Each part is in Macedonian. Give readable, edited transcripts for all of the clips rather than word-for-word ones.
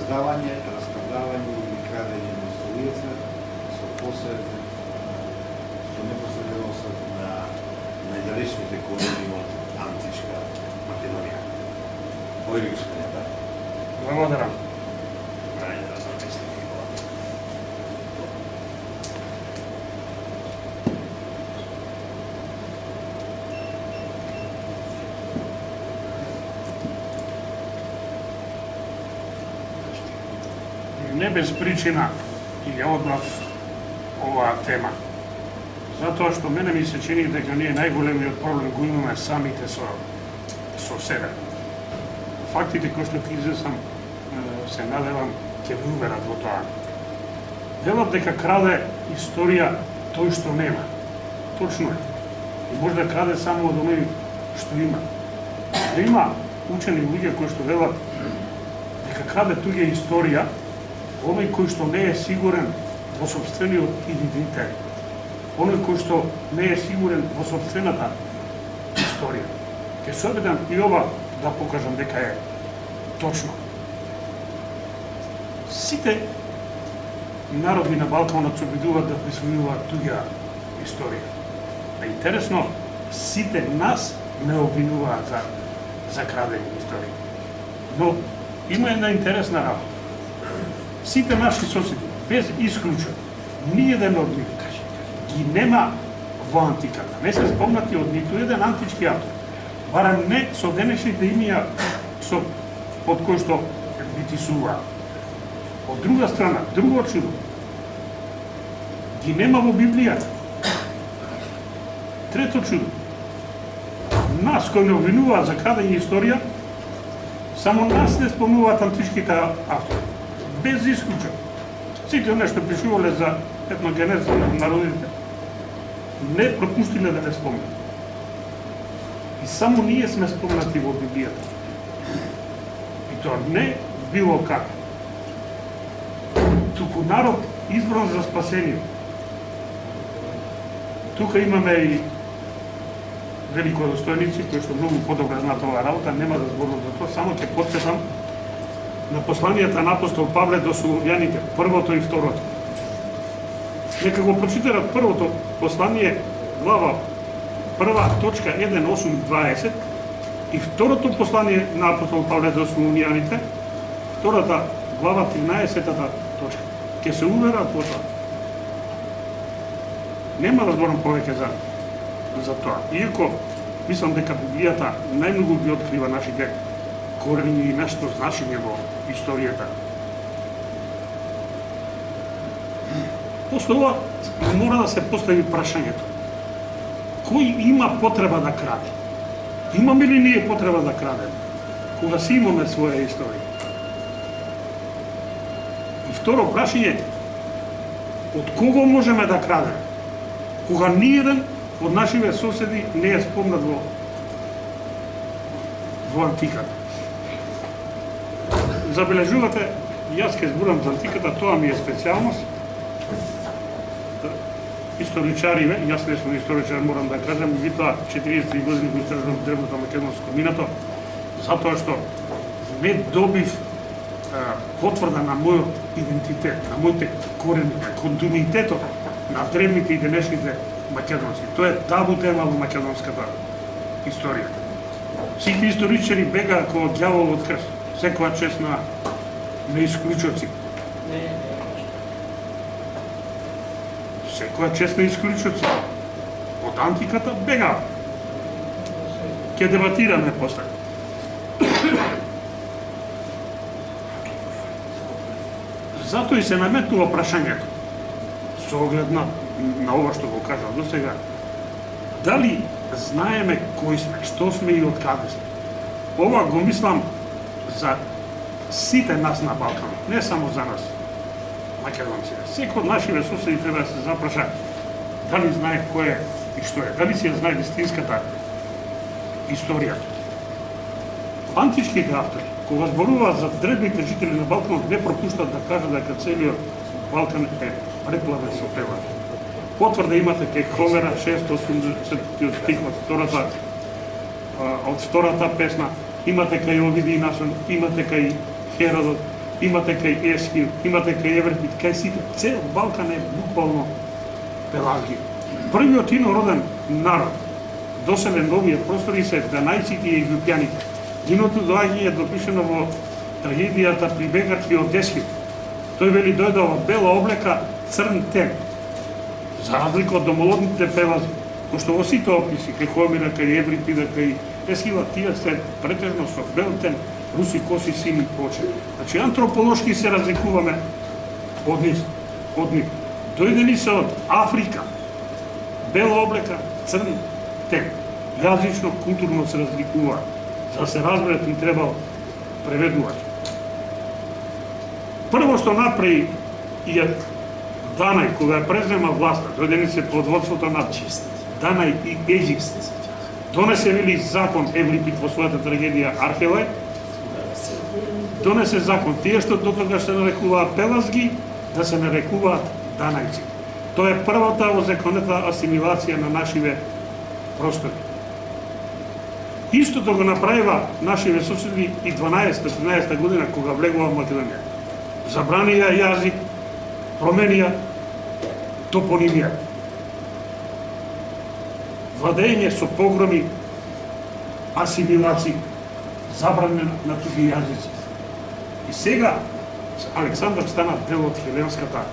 создавање, раскрадавање или крадење на историјата со посебен со непосреден освет на најдалечните корени од античка Македонија. Овој господин да. Благодарам. Не без причина ја одбрав оваа тема. Затоа што мене ми се чини дека ние најголемиот проблем го имаме самите со себе. Фактите кои што ти сам се надевам ќе ви уверат во тоа. Велат дека краде историја тој што нема. Точно е. И може да краде само од оној што има. Да има учени луѓе кои што велат дека краде туѓа историја оној кој што не е сигурен во сопствениот идентитет, оној кој што не е сигурен во сопствената историја. Ке се обидам и ова да покажам дека е точно. Сите народи на Балканот се обидуваат да присвојуваат туѓа историја. А интересно, сите нас не обвинуваат за крадење историја. Но има една интересна работа. Сите наши соседи, без исклучок, ниеден од нив ги нема во антиката. Не се спомнати од ниту еден антички автор. Барем не со денешните имија под кои што витисуваат. Од друга страна, друго чудо, ги нема во Библијата. Трето чудо, нас кои не обвинуваат за крадење историја, само нас не спомнуваат античките автори. Без исклучок. Сите нешто пишувале за етногенеза на народите, не пропуштиле да не спомнат. И само ние сме спомнати во Библијата. И тоа не било како. Туку народ избран за спасение. Тука имаме и великодостојници кои што многу подобро знаат оваа работа, нема да зборувам за тоа, само ќе потсетам на посланијата на апостол Павле до Солуњаните, првото и второто. Нека го прочитарат првото послание, глава 1, точка 1, 8, 20, и второто послание на апостол Павле до Солуњаните, втората глава 13-та точка. Ке се уверат во тоа. Нема да зборам повеќе за тоа. Иако мислам дека Библијата најмногу ги открива нашите корени и нашето значење во историјата. После ова мора да се постави прашањето. Кој има потреба да краде? Имаме ли ние потреба да крадеме? Кога си имаме своја историја? И второ прашање, од кого можеме да крадеме? Кога ниеден од нашите соседи не е спомнат во антиката. Забележувате, јас ке зборам за антиката, тоа ми е специјалност. Историчариве, јас не сум историчар, морам да кажам, ви тоа 43 години го истражувам древното македонско минато, затоа што не добив потврда на мојот идентитет, на моите корени, континуитетот на древните и денешните македонски. Тоа е табу тема во македонската историја. Сите историчари бегаа како ѓавол од крст. Секоја чест на исклучоци. Секоја чест на исклучоци. Од антиката бега. Ке дебатираме после. Затоа и се наметнува прашањето. Со оглед на ова што го кажав до сега. Дали знаеме кои сме, што сме и од каде сме? Ова го мислам за сите нас на Балканот, не само за нас, македонците. Секој од нашите соседи треба да се запраша дали знае кој е и што е, дали си ја знае вистинската историја. Античките автори, кога зборуваат за древните жители на Балканот, не пропуштат да кажат дека целиот Балкан е преплавен со певари. Потврда имате кај Хомера 680 стих од втората песна, имате кај Овиди и Насон, имате кај Херодот, имате кај Ескил, имате кај Евертит, кај сите. Цел Балкан е буквално пелаги. Првиот инороден народ доселен во овие простори се данајците и египтјаните. Нивното доаѓање е допишено во трагедијата при бегарки од Ескил. Тој вели дојдо во бела облека, црн тен. За разлика од домолодните певази, кои што во сите описи, кај Хомера, кај Еврипида, кај Ескила, тие се претежно со бел тен, руси коси, сини очи. Значи, антрополошки се разликуваме од нив. Дојдени се од Африка, бела облека, црн тен. Јазично, културно се разликува. За да се разберат, ни требал преведувач. Прво што направи и Данај, кога ја презема власта, дојдени се под водството на Данај и Египт, донесе вели закон Еврипид во својата трагедија Архелај, донесе закон тие што дотогаш се нарекуваат пелазги, да се нарекуваат данајци. Тоа е првата озаконета асимилација на нашиве простори. Истото го направива нашиве соседи и 12-13 година кога влегува во Македонија. Забранија јазик, променија топонимија. Владење со погроми, асимилација, забранена на туги јазици. И сега Александар стана дел од хеленската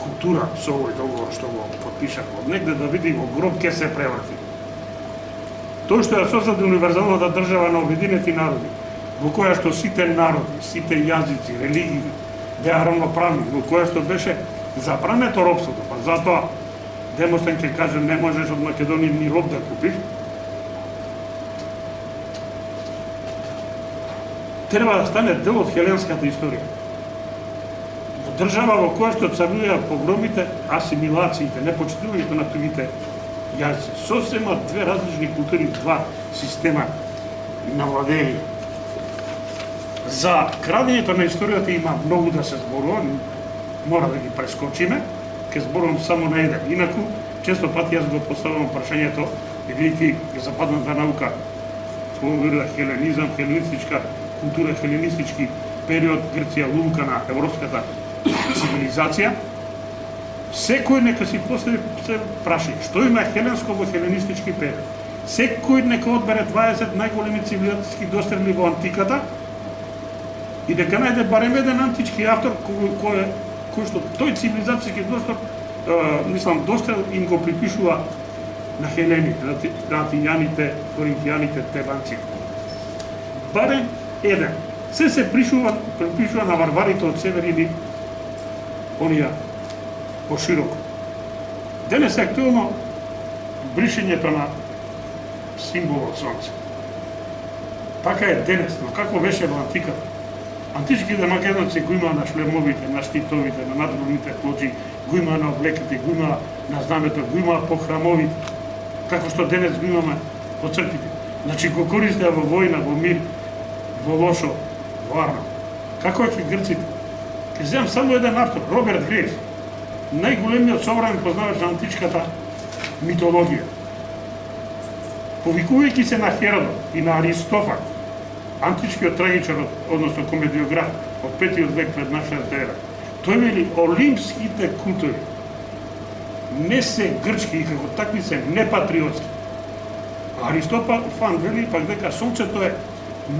култура со овој договор што го подпишав. Од негде да види во гроб ке се преврати. Тој што ја создаде универзалната држава на Обединети народи, во која што сите народи, сите јазици, религии беа равноправни, во која што беше забрането робството, па затоа Демостен ќе каже не можеш од Македонија ни роб да купиш. Треба да стане дел од хеленската историја. Во држава во која што царуваат погромите, асимилациите, непочитувањето на тугите јазици. Сосема две различни култури, два система на владење. За крадењето на историјата има многу да се зборува, мора да ги прескочиме, ќе зборувам само на еден. Инаку, често пати јас го поставувам прашањето, бидејќи западната наука спомнува хеленизам, хеленистичка култура, хеленистички период, Грција, лумка на европската цивилизација, секој нека си постави се прашање, што има хеленско во хеленистички период? Секој нека одбере 20 најголеми цивилизацијски дострели во антиката и дека најде барем еден антички автор кој што тој цивилизацијски дострел им го припишува на хелените, на атињаните, коринтијаните, тебанците. Барем еден. Се припишува на варварите од север или онија пошироко. Денес е актуелно бришењето на символот сонце. Така е денес, но како беше во антиката? Античките македонци го имаа на шлемовите, на штитовите, на надворните плочи, го имаа на облеките, го имаа на знамето, го имаа по храмовите, како што денес го имаме по црквите. Значи го користеа во војна, во мир, во лошо, во арно. Како е грците? Ке земам само еден автор, Роберт Грейвс, најголемиот современ познавач на античката митологија. Повикувајќи се на Херодот и на Аристофан, античкиот трагичар, односно комедиограф од 5 век пред нашата ера, тој вели олимпските култури не се грчки и како такви се непатриотски. Аристофан вели пак дека сонцето е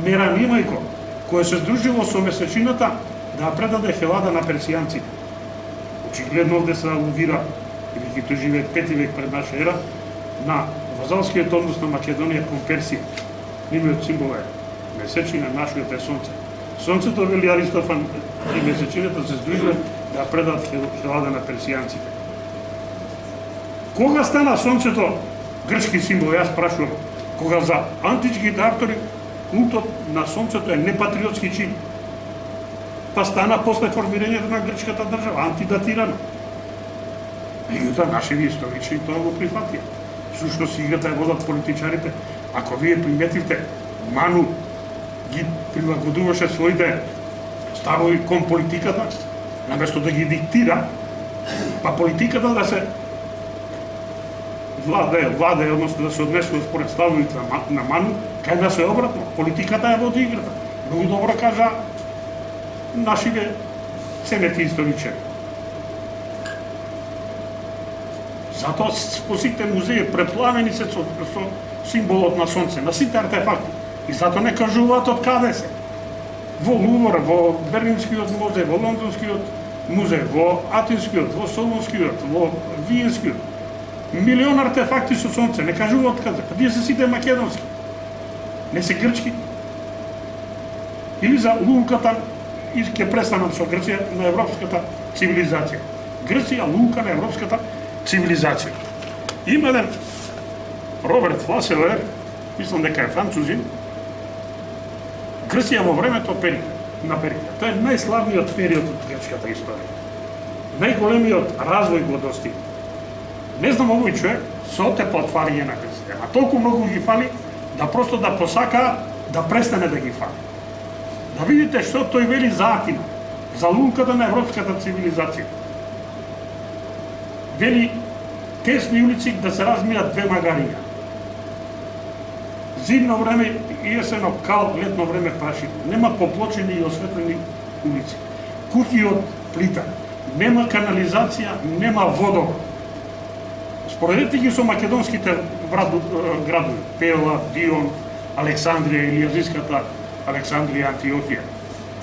меранимајко кое се здружило со месечината да предаде Хелада на персијанците. Очигледно овде се алудира, бидејќи тој живее 5 век пред наша ера, на вазалскиот однос на Македонија кон Персија. Нивниот символ е месечина, нашиот е сонце. Сонцето, вели Аристофан, и месечината се здружиле да предадат Хелада на персијанците. Кога стана сонцето грчки символ, јас прашувам, кога за античките автори култот на сонцето е непатриотски чин. Па стана после формирањето на грчката држава, антидатирано. Меѓутоа, нашиви историчи тоа го прифатија. Сушност играта ја водат политичарите. Ако вие приметивте, Ману ги прилагодуваше своите ставови кон политиката, наместо да ги диктира, па политиката да се владе, односно да се однесува според ставовите на Ману, кај да се обратно. Политиката ја води играта. Многу добро кажа нашите ценети историчари. Затоа по сите музеи преплавени се со символот на сонце, на сите артефакти. И затоа не кажуваат од каде се. Во Лувр, во Берлинскиот музеј, во Лондонскиот музеј, во Атинскиот, во Солунскиот, во Виенскиот. Милион артефакти со сонце, не кажуваат каде. Па тие се сите македонски. Не се грчки. Или за лулката, и ќе престанам со Грција, на европската цивилизација. Грција, лулка на европската цивилизација. Има еден Роберт Фласелер, мислам дека е французин, Грција во времето на Перикла. Тоа е најславниот период од грчката историја. Најголемиот развој го достигна. Не знам овој човек со те потварање на Грција, а толку многу ги фали да просто да посака да престане да ги фали. Да видите што тој вели за Атина, за лулката на европската цивилизација. Вели тесни улици да се размијат две магариња. Зимно време и есено кал, летно време прашина. Нема поплочени и осветлени улици. Куќи од плита. Нема канализација, нема водовод. Споредете ги со македонските градови. Пела, Дион, Александрија или јазиската Александрија, Антиохија.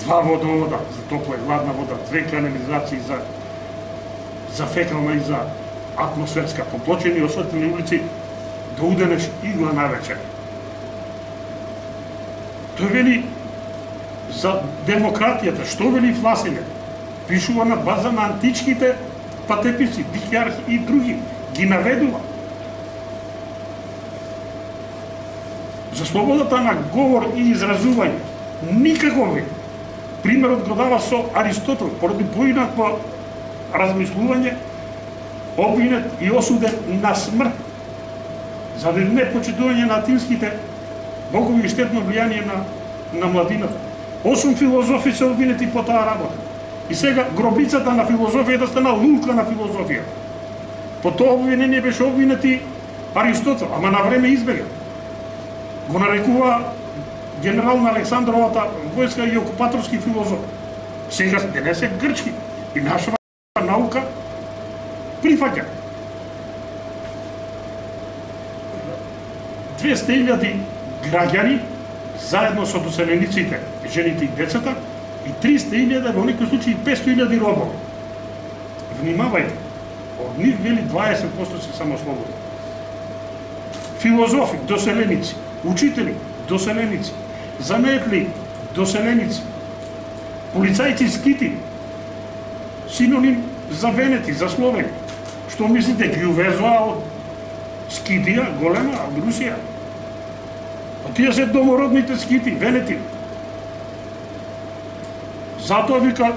Два водовода за топла и гладна вода, две канализации за фекална и за атмосферска, поплочени и осветлени улици, да уденеш игла на вечер. Тој вели за демократијата, што вели Фласелер? Пишува на база на античките патеписи, Дихјарх и други. Ги наведува. За слободата на говор и изразување. Никако вели. Примерот го дава со Аристотел, поради поинакво размислување, обвинет и осуден на смрт, заради непочитување на атинските богови и штетно влијание на младината. 8 филозофи се обвинети по таа работа. И сега гробицата на филозофијата стана лулка на филозофијата. По тоа обвинение беше обвинети Аристотел, ама на време избега. Го нарекува генерал на Александровата војска и окупаторски филозоф. Сега денес е грчки и нашава наука прифаќа. 200.000 граѓани заедно со доселениците, жените и децата, и 300.000, во некои случаи 500.000 робови. Внимавајте, од нив вели 20% се само слободни. Филозофи, доселеници, учители, доселеници, заметли, доселеници, полицајци скити, синоним за венети, за словени. Што мислите, ги увезоа од Скитија, голема, од Русија? А тие се домородните скити, венети. Затоа вика,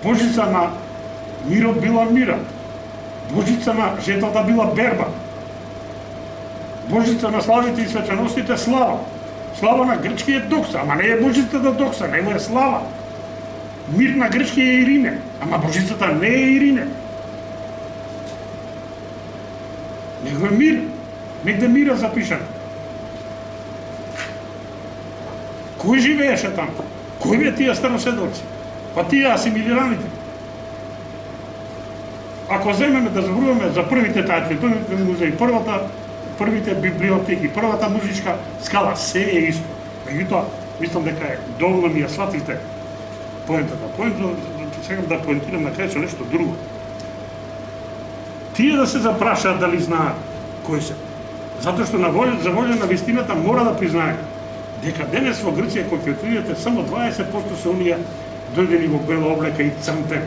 Божица на мирот била мира, Божица на жетвата била берба, Божица на славите и свечаностите слава. Слава на грчки е докса, ама не е Божицата докса, него е слава. Мир на грчки е Ирине, ама Божицата не е Ирине. Него е мир, негде мира запишан. Кој живееше таму? Кој бе тие староседовци? Па тие асимилираните. Ако земеме да зборуваме за првите архитектурните музеи, првите библиотеки, првата музичка скала, се е исто. Меѓутоа, мислам дека е доволно ми ја сватите поентата. Сега да поентирам на крај со нешто друго. Тие да се запрашаат дали знаат кои се. Затоа што за волја на вистината мора да признаат дека денес во Грција, кога ќе отидете, само 20% се оние дојдени во бела облека и црнтен,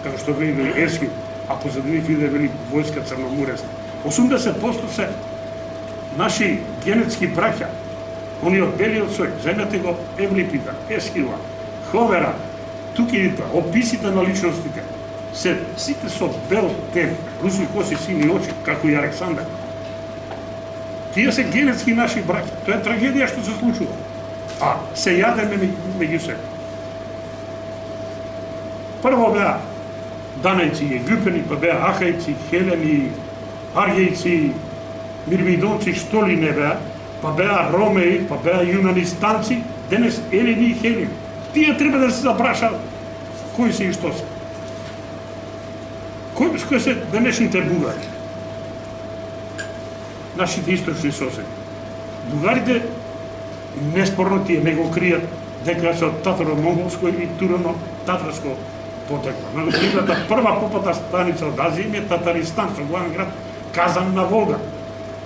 како што вели Есхил, а позади нив иде вели војска црномуреста. 80% се наши генетски браќа, они од белиот сој, земете го Евлипида, Есхила, Ховера, Тукидита, описите на личностите, сите со бел тем, руси коси, сини очи, како и Александар. Тие се генетски наши браќа. Тоа е трагедија што се случува. А се јадеме меѓу себе. Прво беа Данајци и Египени, па беа Ахајци, Хелени, Аргејци, Мирмидонци, што ли не беа, па беа Ромеи, па беа Јунанистанци, денес Елени и Хелени. Тие треба да се запрашаат кои се и што се. Кои се денешните бугари? Нашите источни соседи. Бугарите, неспорно тие не го кријат дека се од татаро-монголско или турано-татарско потекло. Нивната прва попата станица од Азија е Татаристан, со главен град Казан на Волга.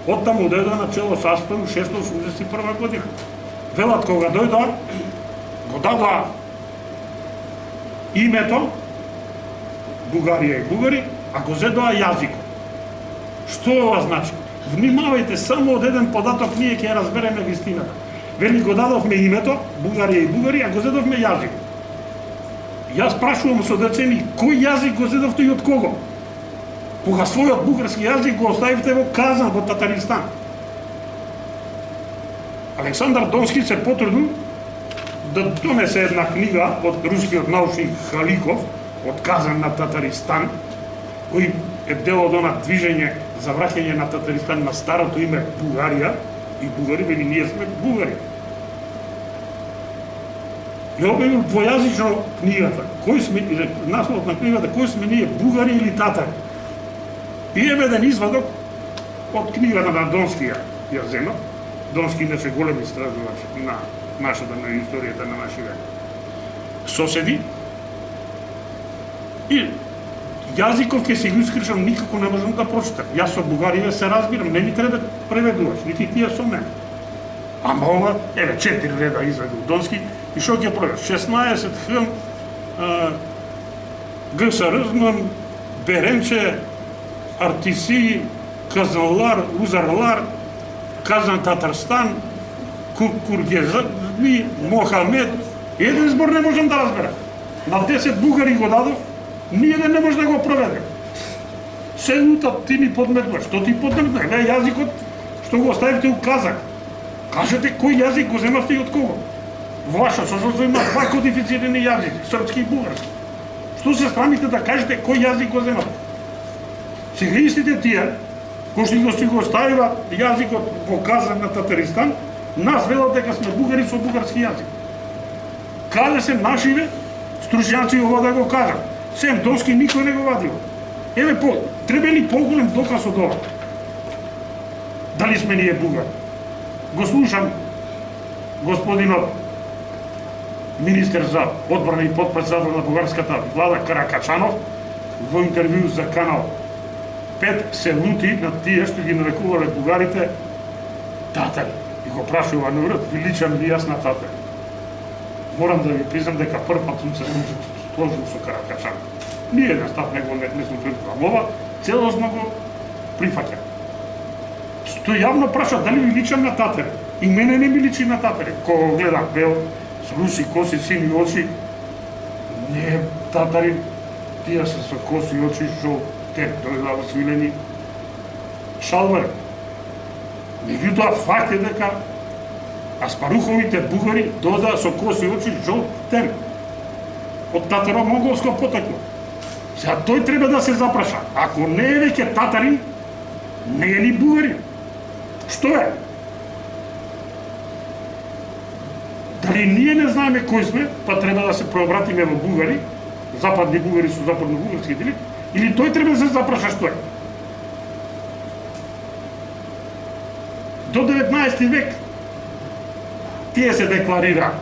Оттаму дојдоа на чело со Аспару 681 година. Велат кога дојдоа, го дадоа името Бугарија и бугари, а го зедоа јазикот. Што ова значи? Внимавајте, само од еден податок ние ќе ја разбереме вистината. Вели го дадовме името Бугарија и бугари, а го зедовме јазикот. Јас прашувам со децени, кој јазик го зедовте и од кого? Кога својот бугарски јазик го оставивте во Казан, во Татаристан. Александар Донски се потрудил да донесе една книга од рускиот научник Халиков, од Казан на Татаристан, кој е дел од она движење за враќање на Татаристан на старото име Бугарија и бугари, вели ние сме бугари. И објавил двојазично книгата, кој сме, насловот на книгата, кој сме ние, бугари или татари. И е веден извадок од книгата на Донски ја земав. Донски иначе голем истражувач на нашата, на историјата на нашите соседи. И јазиков ќе си го искришам, никако не можам да прочитам. Јас со бугариве се разбирам, не ми треба преведувач, нити тие со мене. Ама ова, еве, 4 реда изведил Донски, и шо ќе проверам? 16 филм, ГСР, Беренче, Артиси, Казанлар, Узарлар, Казан Татарстан, Кургезми, Мохамед. Еден збор не можам да разберам. На 10 бугари го дадов, ниједен не може да го проведе. Се утат ти ни подметнуваш. Што ти подметнуваш? Не јазикот што го оставивте у Казак. Кажете кој јазик го земавте и од кого? Ваша, со што има два кодифицирани јазици, српски и бугарски. Што се срамите да кажете кој јазик го земавте? Сега истите тие, кои што си го оставива јазикот во Казан на Татаристан, нас велат дека сме бугари со бугарски јазик. Каде се нашиве стручњаци ова да го кажат? Сем Донски никој не го вадил. Еве треба ли поголем доказ од ова? Дали сме ние бугари? Го слушам господинот министер за одбрана и подпредседател на бугарската влада Каракачанов во интервју за канал 5 се лути на тие што ги нарекувале бугарите татари. И го прашува на уред, ви личам ли јас на татари? Морам да ви признам дека прв пат сум се сложил со Каракачанов. Ниједен став него не сум прифатил. Ова целосно го прифаќам. Што јавно праша дали ми личам на татари. И мене не ми личи на татари. Кога гледам бел, с руси коси, сини очи, не татари, тие се со коси очи, што те дојдава свилени шалвари. Меѓутоа факт е дека Аспаруховите бугари дојдаа со коси очи жолт тем од татаро-монголско потекло. Сега тој треба да се запраша. Ако не е веќе татарин, не е ни бугарин. Што е? Дали ние не знаеме кои сме, па треба да се преобратиме во бугари, западни бугари со западно-бугарски делик, или тој треба да се запраша што е? До 19 век тие се декларира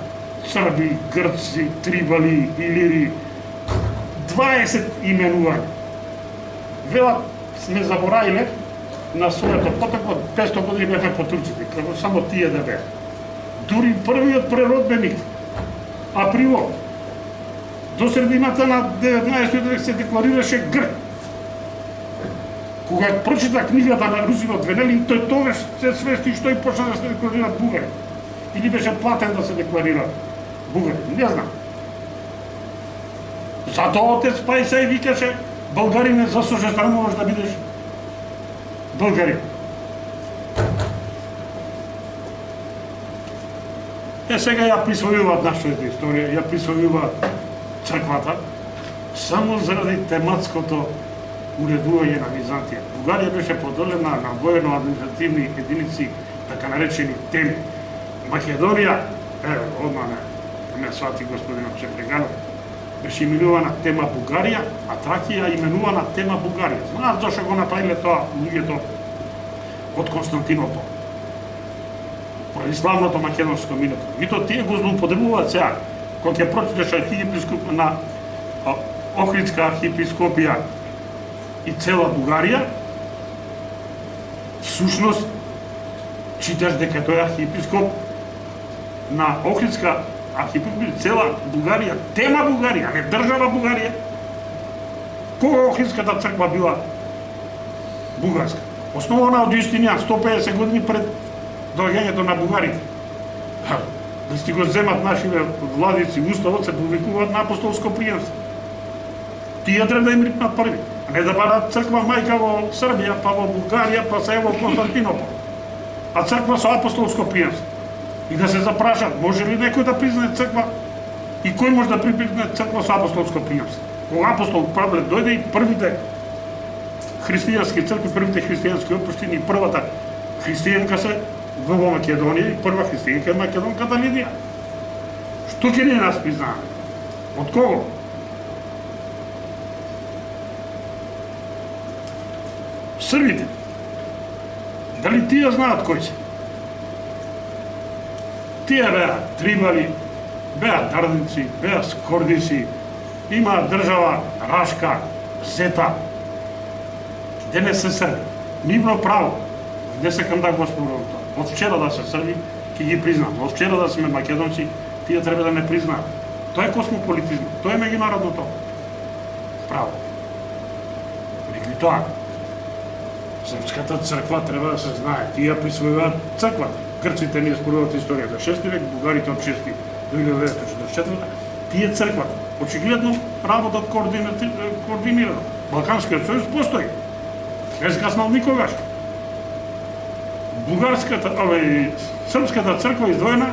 срби, грци, трибали, илири, 20 именувања. Велат сме заборавиле на своето потекло, 500 години беха по турците, како само тие да беа. Дури првиот преродбеник, Априлов, до средината на 19 век се декларираше грк. Кога прочита книгата на Русинот Венелин, тој тогаш се свести што и почна да се декларира бугари. Или беше платен да се декларира бугари, не знам. Затоа отец Пајсај викаше, българине, за што се срамуваш да бидеш българин. Сега ја присвојуваат нашата историја, ја присвојуваат црквата, само заради тематското уредување на Византија. Бугарија беше поделена на воено-административни единици, така наречени теми. Македонија, одма не, ме свати господинот Шепреганов, беше именувана тема Бугарија, а Тракија именувана тема Бугарија. Знаат зашо го направиле тоа луѓето од Константинопол? Поради славното македонско минато. Мито тие го злоупотребуваат сега. Кога ќе прочиташ архиепископ на Охридска архиепископија и цела Бугарија, всушност читаш дека тој архиепископ на Охридска архиепископија цела Бугарија, тема Бугарија, не држава Бугарија. Кога Охридската црква била бугарска? Основана од Јустинијан 150 години пред доаѓањето на бугарите. Да си го земат нашите владици, уставот се повикуваат на апостолско приемство. Тие треба да им рипнат први, а не да барат црква мајка во Србија, па во Бугарија, па се во Константинопол. А црква со апостолско приемство. И да се запрашат, може ли некој да признае црква и кој може да признае црква со апостолско приемство? Кога апостол Павле дојде и првите христијански цркви, првите христијански општини и првата христијанка се во Македонија и прва христијанка е македонката Лидија. Што ќе ни нас признаваме? Од кого? Србите. Дали тие знаат кои се? Тие беа трибали, беа дарници, беа скордици, има држава Рашка, Зета. Денес се Срби. Нивно право. Не секам да го спорувам тоа. Од вчера да се Срби, ќе ги признам. Од вчера да сме македонци, тие треба да не признаат. Тоа е космополитизм, тоа е меѓународното право. Меѓутоа, Српската црква треба да се знае. Тие присвојуваат црквата. Грците не споруват историјата 6 век, бугарите од 6 до 1944. Тие црквата. Очигледно работат координирано. Балканскиот сојуз постои. Не скаснал никогаш. Српската црква издвоена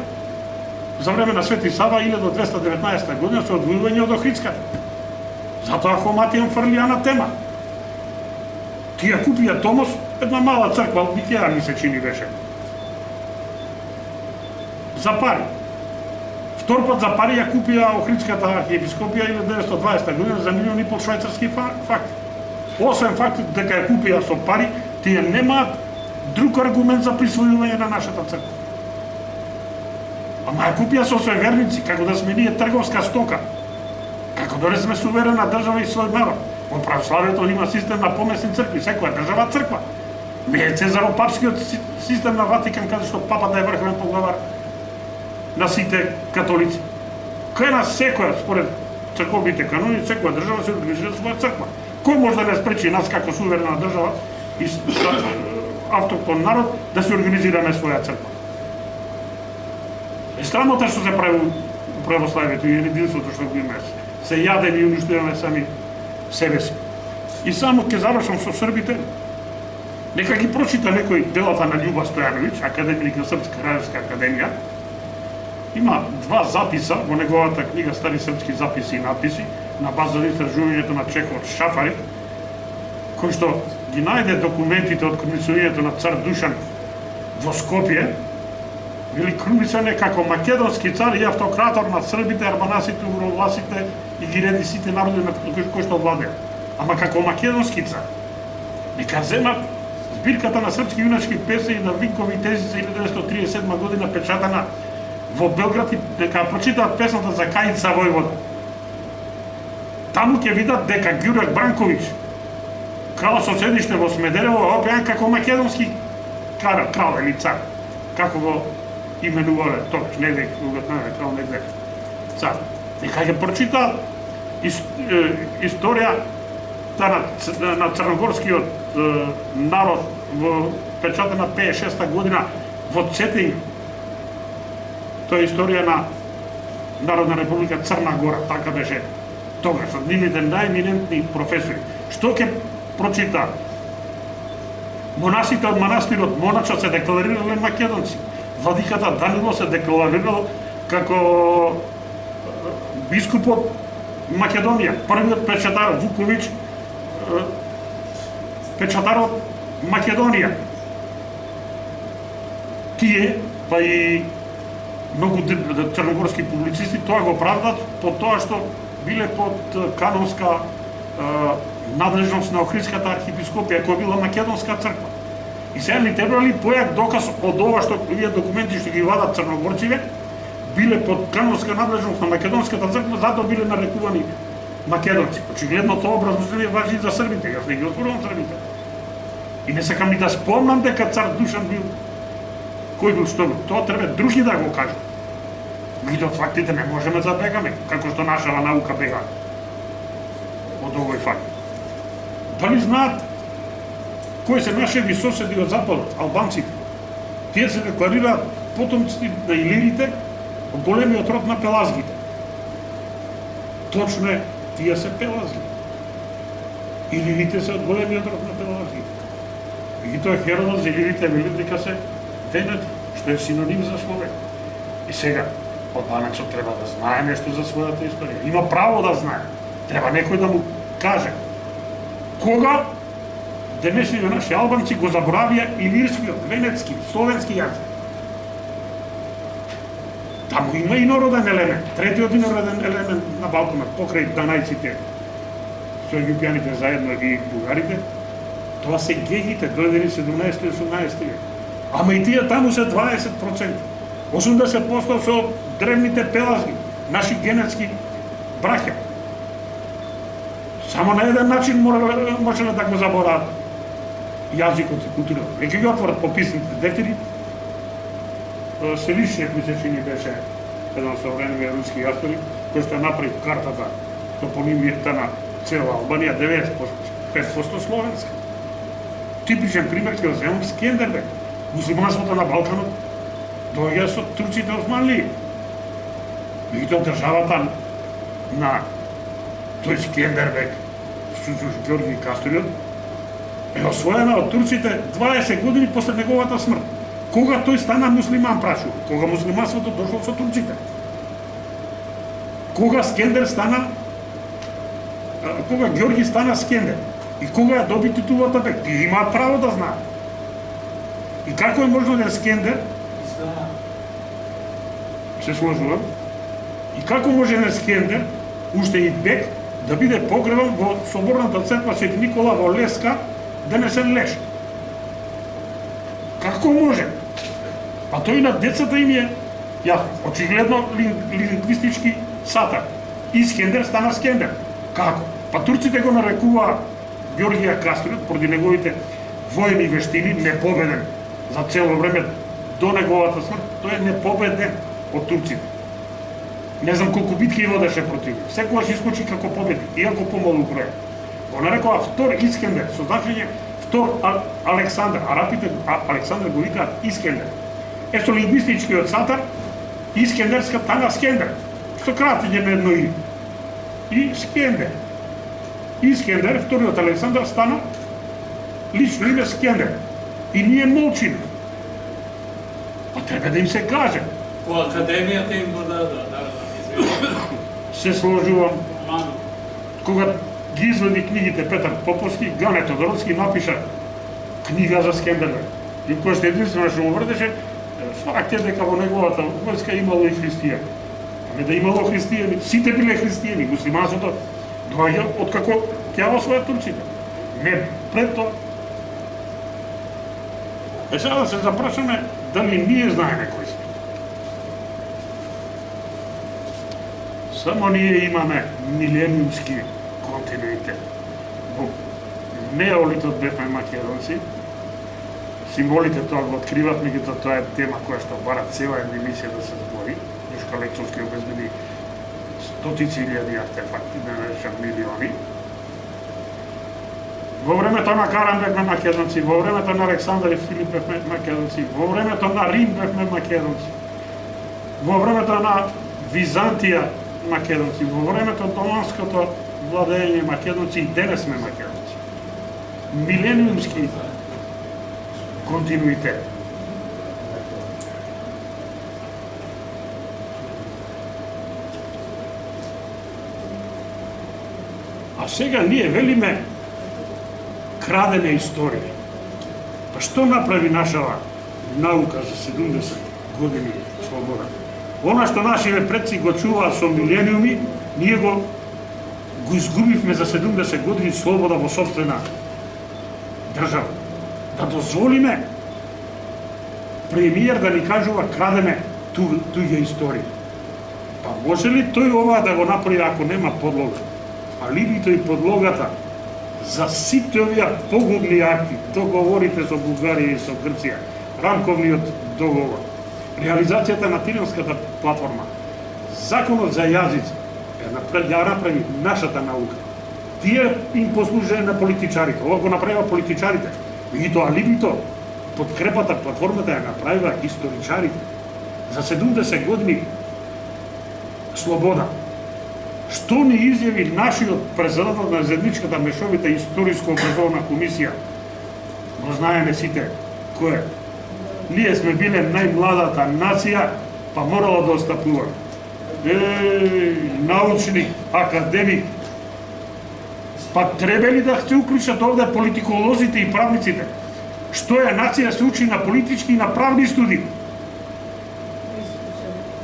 за време на Свети Сава 1219 година со одвојување од Охридската. Затоа Хоматијан фрлија на тема. Тие купија Томос, една мала црква од Никеја ми се чини беше. За пари. Втор пат за пари ја купија Охридската архиепископија 1920 година за 1,5 милион швајцарски факти. Освен фактот дека ја купија со пари, тие немаат друг аргумент за присвојување на нашата црква. Ама ја купија со свој верници, како да сме ние трговска стока. Како да не сме суверена држава и свој народ. Во православието има систем на помесни цркви, секоја држава црква. Не е Цезаропапскиот систем на Ватикан, каде што папата е врховен поглавар на сите католици. Кај нас секоја, според црковните канони, секоја држава се организира своја црква. Кој може да не спречи нас како суверена држава и автохтон народ да се организираме своја црква? Е странното што се прави у православието и единството што го има. Се јадем и уништуваме сами себе си. И само ќе завршам со србите. Нека ги прочита некој делата на Љуба Стојановиќ, академик на Српска крајевска академија. Има два записа во неговата книга Стари српски записи и надписи на база на истражувањето на Чехов Шафари, кој што ги најде документите од круницувањето на цар Душан во Скопје. Били круницане како македонски цар и автократор на србите, арбанасите, уровласите и гиредисите народи на кои што владеа. Ама како македонски цар. Нека земат збирката на српски јуначки песни на Винкови тези за 1937 година печатана во Белград и нека прочитаат песната за Кајица војвода. Таму ќе видат дека Ѓурак Бранковиќ, крал со седиште во Смедерево, опеан како македонски крал или цар. Како го именувале тогаш, не дека крал, не дека цар. Нека ќе прочитаат историја на црногорскиот народ во печатена 56 година во Цетин. Тоа е историја на Народна република Црна Гора, така беше тогаш, од нивните најеминентни професори. Што ќе прочитаат? Монасите од манастирот Монача се декларирале македонци. Владиката Данило се декларирал како бискупот Македонија. Првиот печатар Вуковиќ, печатарот Македонија. Тие, па и многу црногорски публицисти тоа го правдат по тоа што биле под канонска надлежност на Охридската архиепископија, која била македонска црква. И сега ни требали појак доказ од ова што овие документи што ги вадат црногорците биле под канонска надлежност на македонската црква, затоа биле нарекувани македонци. Очигледно тоа образложение важи и за србите, јас не ги оспорувам србите. И не сакам и да спомнам дека цар Душан бил кој бил што бил. Тоа треба други да го кажат. Меѓутоа фактите не можеме да бегаме, како што нашава наука бега од овој факт. Дали знаат кои се нашеви соседи од западот, албанците? Тие се декларираат потомци на илирите од големиот род на пелазгите. Точно е, тие се пелазги. Илирите се од големиот род на пелазгите. И тоа Херодот за илирите вели дека се венети, што е синоним за човек. И сега, албанецот треба да знае нешто за својата историја. Има право да знае. Треба некој да му каже кога денешните наши албанци го заборавија илирскиот, венецки, словенски јазик. Таму има инороден елемент, третиот инороден елемент на Балканот, покрај данајците со египјаните заедно и бугарите, тоа се гегите, дојдени 17 и 18 век. Ама и тие таму се 20%. 80% со древните пелазги, наши генетски браќа. Само на еден начин можеле да го забораат јазикот и културата. Веќе ги отворат пописните дефтери. Селишниот ми се чини беше еден современи руски автор, кој што направи картата топонимијата на цела Албанија, 95% словенска. Типичен пример ќе земам Скендербек. Муслиманството на Балканот доаѓа со турците османлии. Меѓутоа државата на тој Скендербек, Сузуш Ѓорги Кастуриот, е освоена од турците 20 години после неговата смрт. Кога тој стана муслиман, прашува? Кога муслиманството дошло со турците? Кога Скендер стана, кога Ѓорги стана Скендер? И кога ја доби титулата бек? Тие имаат право да знаат. И како е можно да е Скендер? Се сложувам. И како може да е Скендер, уште и бек, да биде погребан во соборната црква Свети Никола во Леска, денесен Леш? Како може? Па тој на децата им е јасно, очигледно лингвистички сатар. И Скендер стана Скендер. Како? Па турците го нарекуваа Ѓоргија Кастуриот поради неговите воени вештини, непобеден за цело време до неговата смрт, тој е непобеден од турците. Не знам колку битки водеше против нив. Секогаш искочи како победник, иако помалу број. Го нарекува втор Искендер, со значење втор Александар. Арапите Александар го викаат Искендер. Со лингвистичкиот сатар, Искендерска тана Скендер. Со кратење на едно име. И Скендер. Искендер, вториот Александар, стана лично име Скендер. И ние молчиме. А треба да им се каже. По академијата им го да. Се сложувам. Кога ги извади книгите Петар Поповски, Гане Тодоровски напиша книга за Скендербек. И кој што единствено што му врдеше, факт е дека во неговата војска имало и христијани. Ами да имало христијани, сите биле христијани, муслиманството доаѓа откако ќе освојат турците. Не пред тоа. Сега да се запрашаме дали ние знаеме кои сме. Само ние имаме милениумски континуитет. Во неолитот бевме македонци, символите тоа го откриват, меѓутоа тоа е тема која што бара цела една емисија да се збори. Душка Лексовски обезбеди стотици илјади артефакти, да не речам милиони. Во времето на Каран бевме македонци, во времето на Александар и Филип бевме македонци, во времето на Рим бевме македонци, во времето на Византија македонци, во времето на Доманското владење македонци и денес сме македонци. Милениумски континуитет. А сега ние велиме крадене историја. Па што направи нашава наука за 70 години слобода? Она што нашите предци го чуваат со милениуми, ние го изгубивме за 70 години слобода во собствена држава. Да дозволиме премиер да ни кажува крадеме туѓа историја. Па може ли тој ова да го направи ако нема подлога? Алибито и подлогата за сите овие погубни акти, договорите со Бугарија и со Грција, рамковниот договор, реализацијата на Тиринската платформа, законот за јазици, ја направи нашата наука. Тие им послужеа на политичарите, ова го направива политичарите. И тоа алибито, подкрепата, платформата ја направива историчарите. За 70 години слобода. Што ни изјави нашиот председател на заедничката мешовита историско образовна комисија? Го знаеме сите кој е. Ние сме биле најмладата нација, па морало да остапува. Научник, академик. Па требали да се уклучат овде политиколозите и правниците. Што е нација се учи на политички и на правни студии.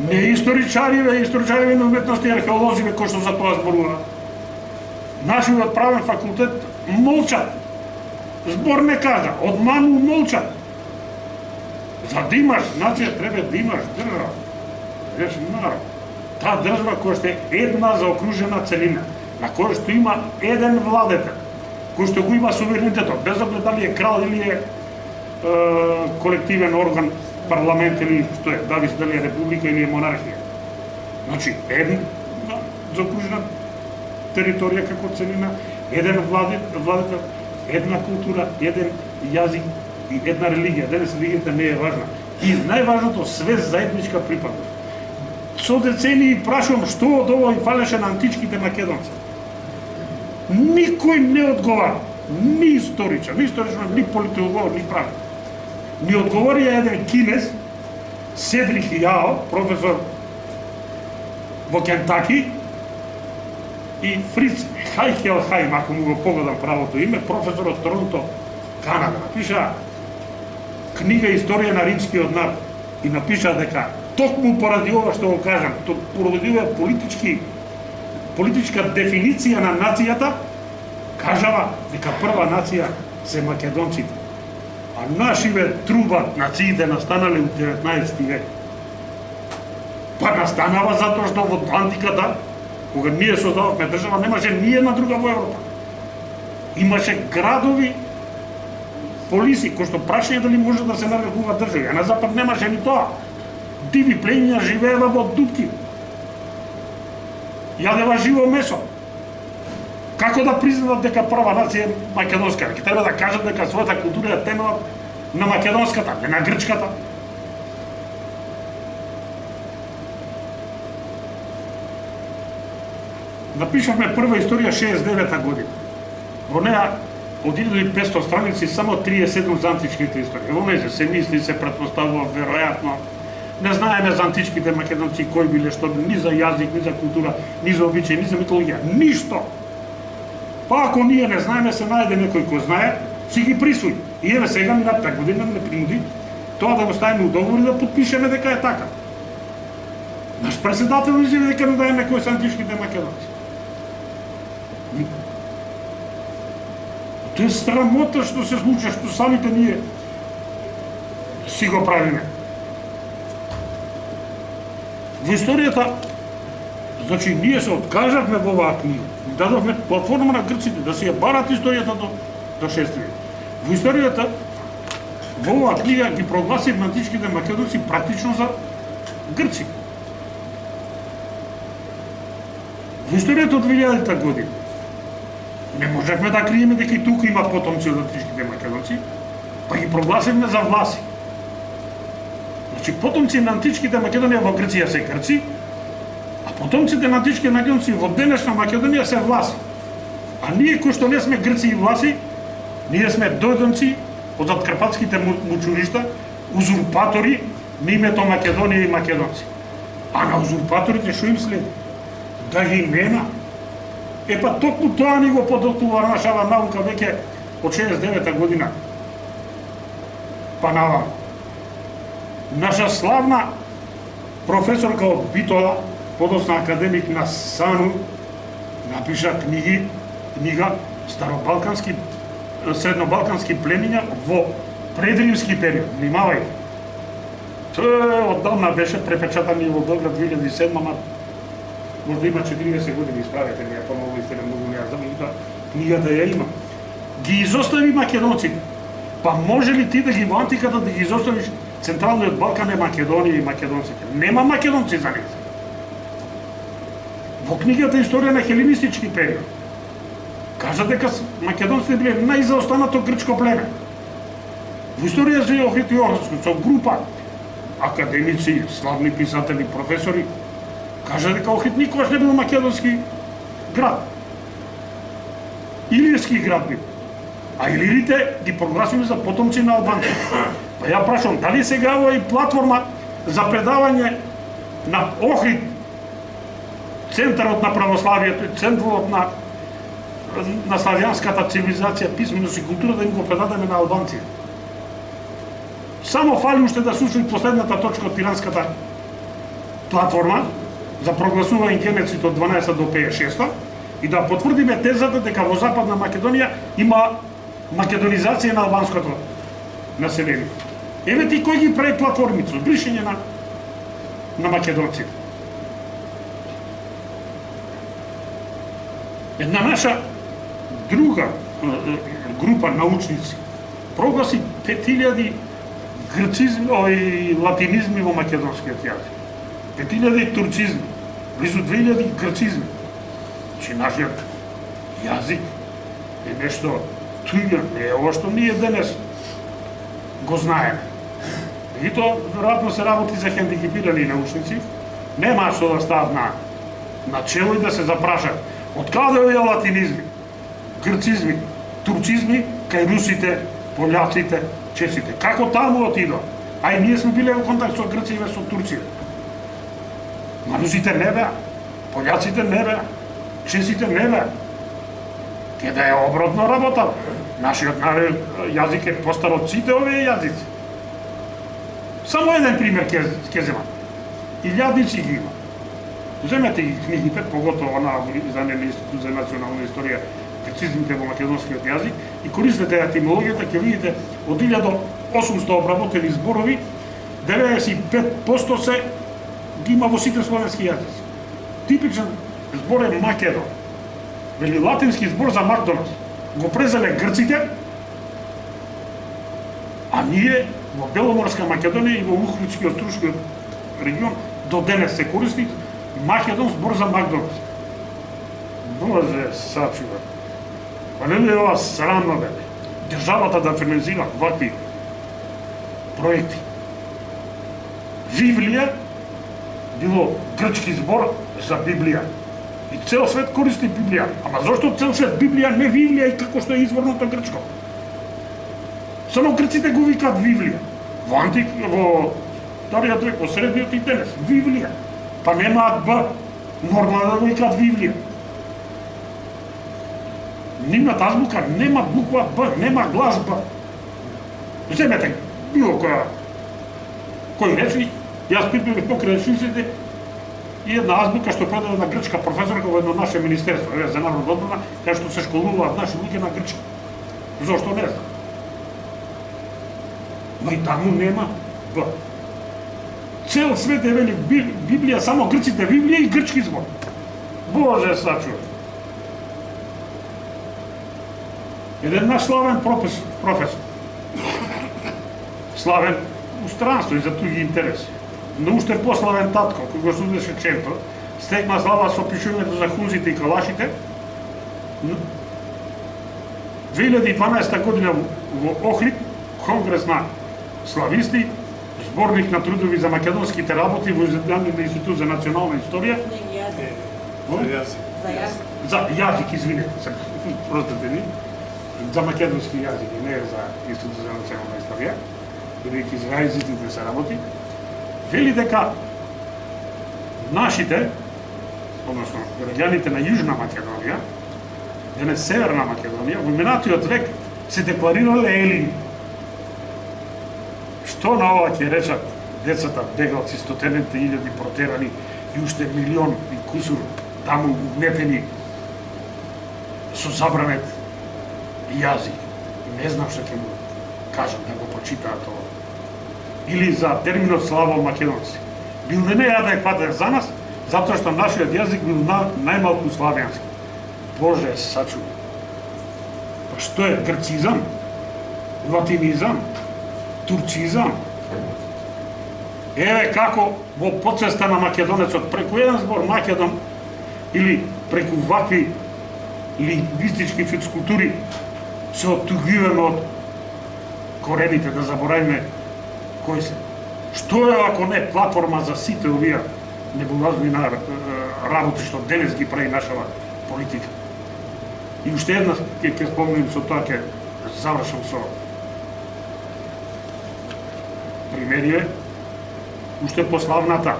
Не историчариве на уметности и археолозиве кои што за тоа зборува. Нашиот правен факултет молчат. Збор не кажа, одману молчат. За да имаш нација треба да имаш држава. Реш народ. Таа држава која што е една заокружена целина, на која што има еден владетел, кој што го има суверенитетот, без оглед дали е крал или е колективен орган, парламент или што е, дали е република или е монархија. Значи, една заокружена територија како целина, еден владетел, една култура, еден јазик и една религија. Денес религијата не е важна. И најважното, свест заедничка припадност. Со децении прашувам што од ова им фалеше на античките македонци. Никој не одговара, ни историчар, ни политолог, ни правник. Ни одговорија еден кинез, Седрик Јао, професор во Кентаки, и Фриц Хайхелхайм, ако му го погодам правото име, професор од Торонто, Канада. Напиша книга Историја на римскиот народ и напиша дека токму поради ова што го кажам, поради ова политичка дефиниција на нацијата, кажава дека прва нација се македонците. А нашиве трубат нациите настанале у 19 век. Па настанава затоа што во антиката, кога ние создававме држава, немаше ни една друга во Европа. Имаше градови, полиси, кои што прашаја дали може да се нарекува држави, а на запад немаше ни тоа. Диви племиња живеева во дупки. Јадева живо месо. Како да признаат дека прва нација е македонска? Ќе треба да кажат дека својата култура е темелат на македонската, не на грчката. Напишавме прва историја 69-та година. Во неа од 1500 страници само 37 за античките истории. Во неја се мисли, се претпоставува веројатно. Не знаеме за античките македонци кои биле, што ни за јазик, ни за култура, ни за обичаи, ни за митологија, ништо. Па ако ние не знаеме, се најде некој кој знае, си ги присвои. И еве сега минатата година не принуди тоа да го ставиме у договор и да подпишеме дека е така. Наш председател изјави дека не даеме кои се античките македонци. Тоа е срамота што се случи, што самите ние си го правиме. Во историјата, значи, ние се откажавме во оваа книга. Дадовме платформа на грците да си ја барат историјата до 6 век. Во историјата, во оваа книга ги прогласивме античките македонци практично за грци. Во историјата од 2000-та година не можевме да криеме дека и тука има потомци од античките македонци, па ги прогласивме за власи. Значи, потомци на античките Македонија во Грција се грци, а потомците на античките македонци во денешна Македонија се власи. А ние кои што не сме грци и власи, ние сме дојденци од заткарпатските мучуришта, узурпатори на името Македонија и македонци. А на узурпаторите што им следи? Да ги имена. Епа токму тоа ни го подоктува нашава наука веќе од 69-та година. Па навам. Наша славна професорка од Битола, подосна академик на САНУ, напиша книга Старобалкански, среднобалкански племиња во предримски период. Внимавај. Тоа оддавна беше препечатан и во Белград 2007, ама можда има 40 години, исправете ме, ако многу истина многу не ја знам, и книгата ја има. Ги изостави македонците. Па може ли ти да ги во антиката да ги изоставиш Централниот Балкан е Македонија и македонците? Нема македонци за них. Во книгата Историја на хеленистички период кажа дека македонците биле најзаостанато грчко племе. Во Историја за Охрид и Охридско со група академици, славни писатели, професори, кажа дека Охрид никогаш не бил македонски град. Илирски град бил. А илирите ги прогласиле за потомци на албанци. Па ја прашам, дали сега ова и платформа за предавање на Охрид, центарот на православието, центарот на славјанската цивилизација, писменост и култура, да им го предадеме на албанци. Само фали уште да се усвои последната точка од Пиранската платформа за прогласување геноцид од 12 до 56 и да потврдиме тезата дека во Западна Македонија има македонизација на албанското население. Еве ти кој ги прави платформите со бришење на македонците. Една наша друга група научници прогласи 5000 грцизми и латинизми во македонскиот јазик. 5000 турцизми, близу 2000 грцизми. Значи нашиот јазик е нешто туѓо, не е ова што ние денес го знаеме. И тоа веројатно се работи за хендикепирани научници, нема што да стават на чело и да се запрашат од каде овие латинизми, грцизми, турцизми кај русите, пољаците, чесите. Како таму отидо? А и ние сме биле во контакт со грците, со турците. Ма русите не беа, пољаците не беа, чесите не беа. Ке да е обратно работа. Нашиот јазик е постар од сите овие јазици. Само еден пример ќе земам. Илјадници ги има. Земете ги книгите, поготово на издание на Институт за национална историја, грцизмите во македонскиот јазик, и користете етимологијата, ќе видите од 1800 обработени зборови, 95% се ги има во сите словенски јазици. Типичен збор е Македон. Вели латински збор за Макдоналдс. Го презеле грците, а ние во Беломорска Македонија и во Охридскиот Струшкиот регион до денес се користи Македон збор за Макдоналдс. Боже, сачува. Па не е ова срамно, бе? Државата да финансира вакви проекти. Библија било грчки збор за Библија. И цел свет користи Библија. Ама зошто цел свет Библија, не Библија и како што е изворното грчко? Само грците го викаат Библија. Во Стариот век, во средниот и денес. Библија. Па немаат Б. Нормално да го викаат Библија. Нивната азбука нема буква Б, нема глас Б. Земете било кој речи, јас припреми покрај речниците и една азбука што предаде на грчка професорка во едно наше министерство, за народна одбрана, кај што се школуваат наши луѓе на грчки. Зошто не знам? Но и таму нема Б. Цел свет е вели Библија, само грците Библија и грчки збор. Боже сачува. Еден наш славен професор, славен у странство и за туѓи интереси, но уште пославен татко, кој го судеше Чемпо, стекна слава со пишувањето за хунзите и калашите. 2012 година во Охрид, конгрес на слависти, зборник на трудови за македонските работи во изданието на Институт за национална историја. За јазик, извинете, простете ни. За македонски јазик, не за Институт за национална историја, бидејќи за јазиците се работи, вели дека нашите, односно граѓаните на Јужна Македонија, денес Северна Македонија, во минатиот век се декларирале елини. Што на ова ќе речат децата, бегалци, стотените илјади протерани и уште милион и кусур таму угнетени со забранет јазик. Не знам што ќе му кажам да го прочитаат тоа. Или за терминот слава македонци. Бил не неадекватен за нас, затоа што нашиот јазик бил најмалку славјански. Боже, сачува. Па што е грцизам? Латинизам? Турцизам? Еве како во подсвеста на македонецот преку еден збор Македон или преку вакви лингвистички фицкултури се оттугиваме од корените, да заборавиме кои се. Што е ако не платформа за сите овие небулазни работи што денес ги прави нашава политика? И уште една ќе спомнем, со тоа ќе завршам со примерие, уште пославната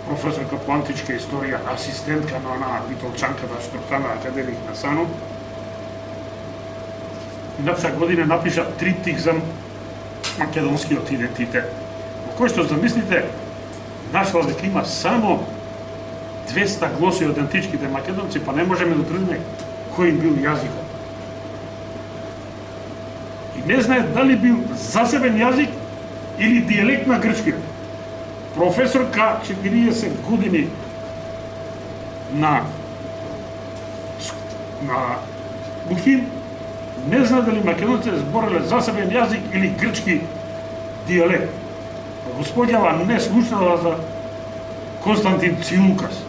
професорка по античка историја, асистентка на онаа Витолчанката што стана академик на САНУ, минатата година напиша триптих за македонскиот идентитет, во кој што, замислите, нашла дека има само 200 гласи од античките македонци, па не можеме да утврдиме кој им бил јазикот. И не знае дали бил засебен јазик или дијалект на грчкиот. Професорка 40 години на Бухин не знае дали македонците збореле засебен јазик или грчки дијалект. Господјава не слушнала за Константин Циулкас.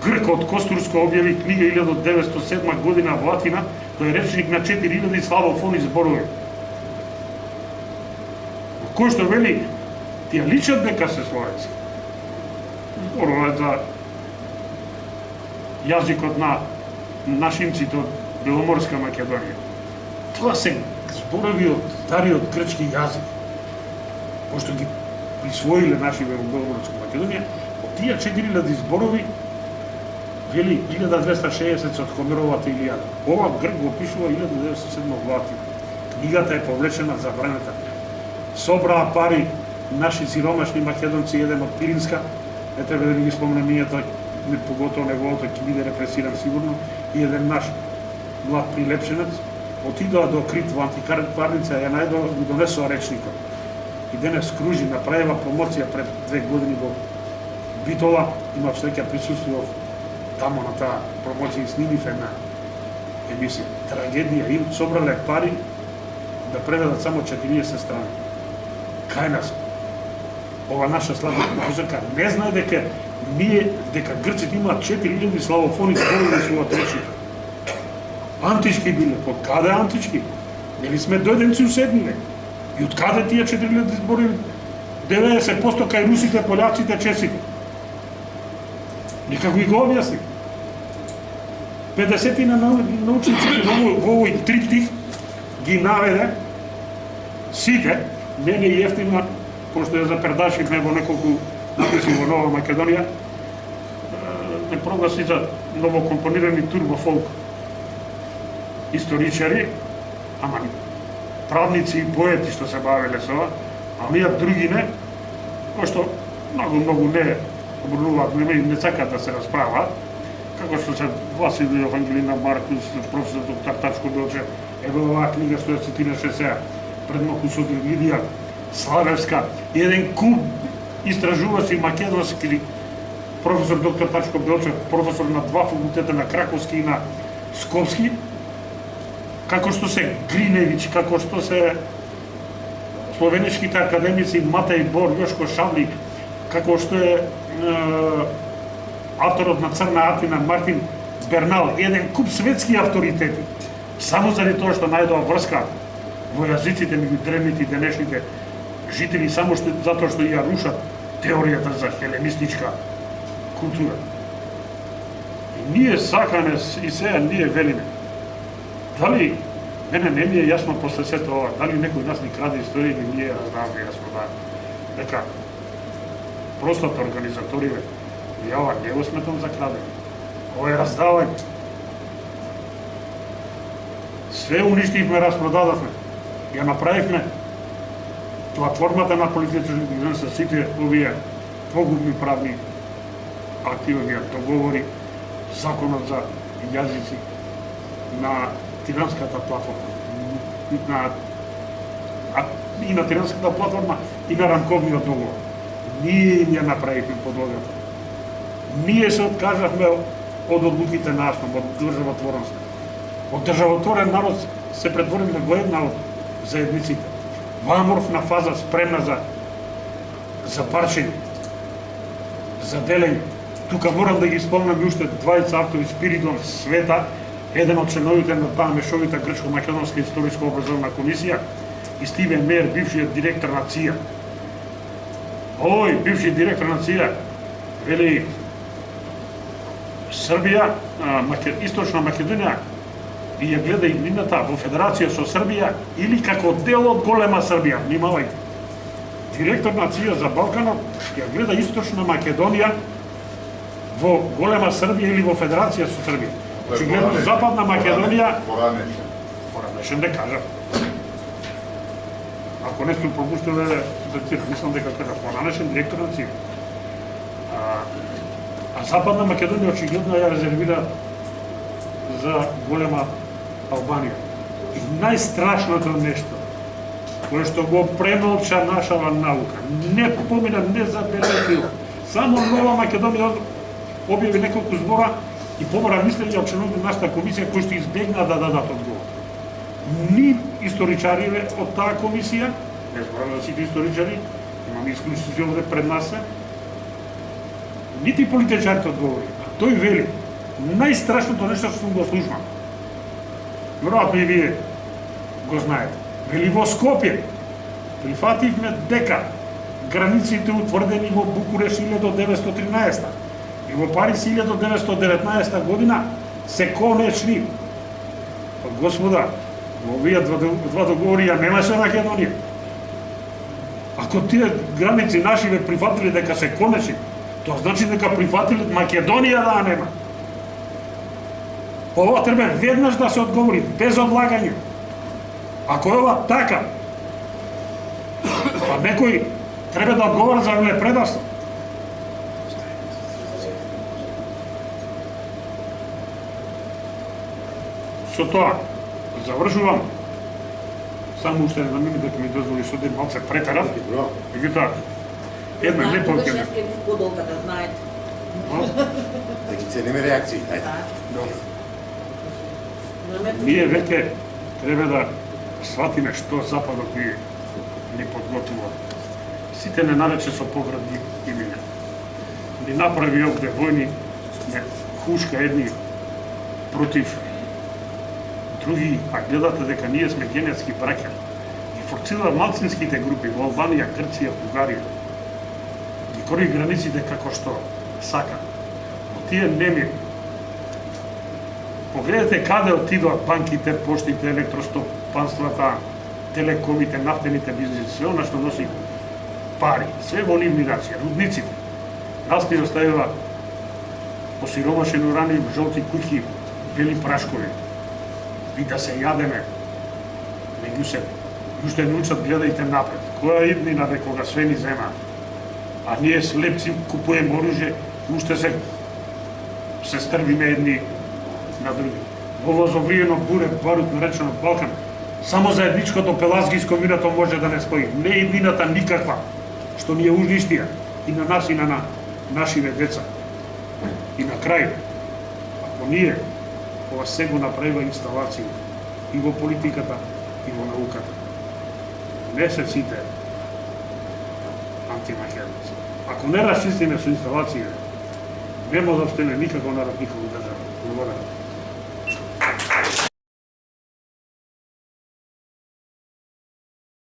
Грк од Костурско објави книга 1907 година во Атина, тој е речник на 4000 славофони зборови. Кој што вели, тие личат дека се словенци. Зборуваат за јазикот на нашинците од Беломорска Македонија. Тоа се зборови од стариот грчки јазик, пошто ги присвоиле наши во Беломорска Македонија. Од тие 4000 зборови, вели 1260 се од Хомеровата Илијада. Ова Грк го пишува 1907 во Атина. Книгата е повлечена, забранета. Собраа пари наши сиромашни македонци, еден од Пиринска, не треба да ги спомнам ието, поготово неговото ќе биде репресиран сигурно, и еден наш млад прилепшенец, отидоа до Крит во антикварница, ја најдоа, го донесоа речникот. И денес кружи, направила промоција пред 2 години во Битола, има среќа присуствував тамо на таа промоција и снимив една емисија. Трагедија, им собрале пари да преведат само 40 страни. Кај нас, ова наша слава професорка не знае дека грците имаат 4000 славофони зборови во својот речник. Антички биле, од каде антички? Нели сме дојденци у 7 век? И од каде тие 4000 зборови? 90% кај русите, пољаците, чесите. Никако ги го објасни. 50 на научници во овој триптих ги наведе сите, мене и ефтина, пошто ја запердашивме во неколку написи во Нова Македонија, не прогласи за новокомпонирани турбофолк историчари, ама правници и поети што се бавеле со ова, а оние други не, кои што многу не обрнуваат, не сакаат да се расправаат, како што се Васил Евангелина Маркус, професор доктор Тачко Белчев, еве оваа книга што ја цитираше сега, пред малку со Лидија Славевска, еден куп истражувачи македонски, професор доктор Тачко Белчев, професор на 2 факултета, на Краковски и на Скопски, како што се Гриневич, како што се словенечките академици Матеј Бор, Јошко Шавлик, како што е авторот на Црна Атина Мартин Бернал, еден куп светски авторитети, само заради тоа што најдоа врска во јазиците меѓу древните и денешните жители, само што затоа што ја рушат теоријата за хеленистичка култура. И ние сакаме и сега ние велиме. Дали мене не ми е јасно после сето ова, дали некој нас ни краде историја или ние раздаваме и распродаваме. Дека простата организаториве, ја ова не го сметам за крадење. Ова е раздавање. Све уништивме, распродадавме. Ја направивме платформата на политичките грани се сите овие погубни правни активни договори, законот за јазици на Тиранската платформа, и на Тиранската платформа и на рамковниот договор. Ние ја направивме подлогата. Ние се откажавме од одлуките на АСНОМ, од државотворност. Од државотворен народ се претворивме во една од заедниците. Во аморфна фаза спремна за парчење, за делење. Тука морам да ги спомнам уште двајца автори Спиридон Света, еден од членовите на таа мешовита грчко-македонска историско образовна комисија, и Стивен Меер, бившиот директор на ЦИА. Овој бивши директор на ЦИА вели Србија, Источна Македонија и ја гледа иднината во федерација со Србија или како дел од голема Србија. Внимавајте. Директор на ЦИА за Балканот ја гледа Источна Македонија во голема Србија или во федерација со Србија. Очигледно Западна Македонија поранешен да кажа. Ако не сум пропустил да цитирам, мислам дека кажа поранешен директор на ЦИА. А Западна Македонија очигледно ја резервира за голема Албанија. И најстрашното нешто, кое што го премолча нашава наука, не помина, не забележила. Само Нова Македонија објави неколку збора и помора мислење од членовите на нашата комисија кои што избегнаа да дадат одговор. Ни историчарите од таа комисија, не зборам за сите историчари, имаме исклучици овде пред нас, нити политичарите одговори. А тој вели, најстрашното нешто што сум го слушнал, веројатно и вие го знаете, вели во Скопје прифативме дека границите утврдени во Букуреш 1913 и во Париз 1919 година се конечни. Господа, во овие два договори ја немаше Македонија. Ако тие граници наши ве прифатили дека се конечни, тоа значи дека прифатили Македонија да нема. По ова треба веднаш да се одговори, без одлагање. Ако е ова така, па некој треба да одговара за велепредавство. Со тоа, завршувам. Само уште една минута дека ми дозволи суден малце претерав. Меѓутоа, една не Тогаш повеќе. јас ќе ви подолга да знаете. Да ги цениме реакции. Ајде. Ние веќе треба да сватиме што Западот ни подготвува. Сите не нарече со поградни имиња. Ни направи овде војни, не хушка едни против други, а гледате дека ние сме генетски браќа. И форцира малцинските групи во Албанија, Грција, Бугарија. Ги кори границите како што сака. Во тие неми. Погледате каде отидоа банките, поштите, електростопанствата, телекомите, нафтените бизнеси, све она што носи пари, све во нивни раци, рудниците. Нас ни оставила осиромашен ураниум, жолти куќи, бели прашкови. И да се јадеме меѓу себе. Уште не учат, гледајте напред. Која иднина бе кога све ни зема? А ние слепци купуеме оружје, уште се стрвиме едни на други. Во возобриено буре, барут наречено Балкан, само заедничкото пелазгиско мирато може да не спои. Не иднината никаква, што ни е уништија и на нас и на нашиве деца. И на крај, ако ние ова се го направива инсталација и во политиката и во науката, не се сите антимакедонци. Ако не расчистиме со инсталације, нема да обстане никако народ, никако држава. Благодарам.